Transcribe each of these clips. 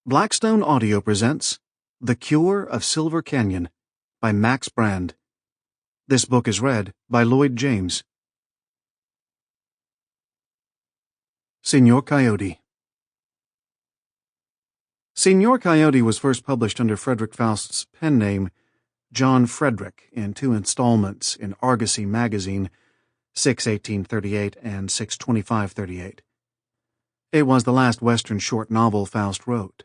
Blackstone Audio presents The Cure of Silver Cañon by Max Brand. This book is read by Lloyd James. Señor Coyote. Señor Coyote was first published under Frederick Faust's pen name, John Frederick, in 2 installments in Argosy magazine, 6/1838 and 6/2538. It was the last Western short novel Faust wrote.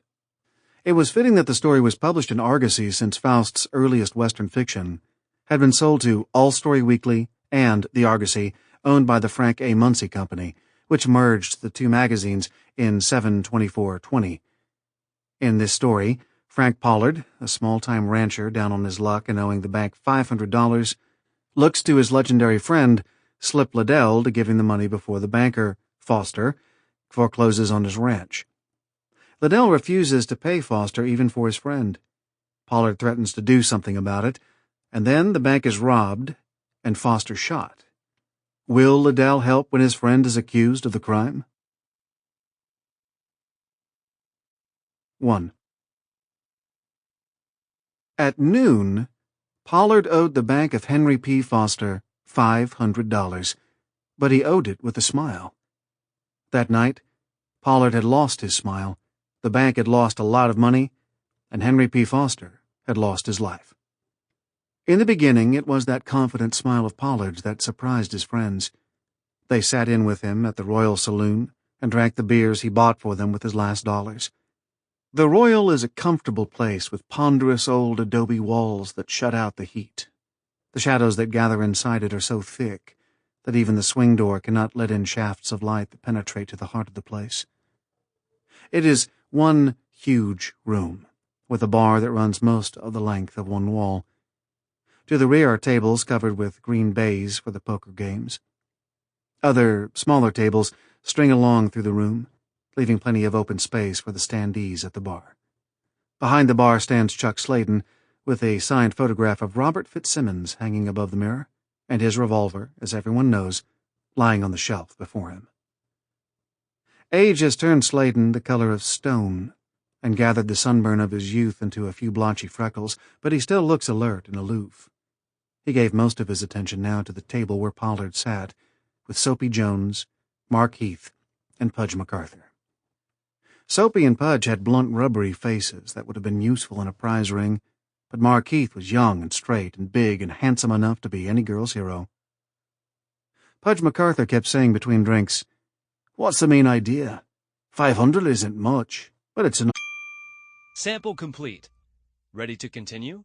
It was fitting that the story was published in Argosy since Faust's earliest Western fiction had been sold to All Story Weekly and the Argosy, owned by the Frank A. Munsey Company, which merged the two magazines in 7/24/20. In this story, Frank Pollard, a small-time rancher down on his luck and owing the bank $500, looks to his legendary friend, Slip Liddell, to give him the money before the banker, Foster, forecloses on his ranch. Liddell refuses to pay Foster even for his friend. Pollard threatens to do something about it, and then the bank is robbed and Foster shot. Will Liddell help when his friend is accused of the crime? 1. At noon, Pollard owed the bank of Henry P. Foster $500, but he owed it with a smile. That night, Pollard had lost his smile, the bank had lost a lot of money, and Henry P. Foster had lost his life. In the beginning, it was that confident smile of Pollard's that surprised his friends. They sat in with him at the Royal Saloon and drank the beers he bought for them with his last dollars. The Royal is a comfortable place with ponderous old adobe walls that shut out the heat. The shadows that gather inside it are so thick that even the swing door cannot let in shafts of light that penetrate to the heart of the place. It is one huge room, with a bar that runs most of the length of one wall. To the rear are tables covered with green baize for the poker games. Other, smaller tables string along through the room, leaving plenty of open space for the standees at the bar. Behind the bar stands Chuck Sladen, with a signed photograph of Robert Fitzsimmons hanging above the mirror, and his revolver, as everyone knows, lying on the shelf before him. Age has turned Sladen the color of stone and gathered the sunburn of his youth into a few blotchy freckles, but he still looks alert and aloof. He gave most of his attention now to the table where Pollard sat, with Soapy Jones, Mark Heath, and Pudge MacArthur. Soapy and Pudge had blunt, rubbery faces that would have been useful in a prize ring, but Mark Heath was young and straight and big and handsome enough to be any girl's hero. Pudge MacArthur kept saying between drinks, "What's the main idea? 500 isn't much, but it's enough." Sample complete. Ready to continue?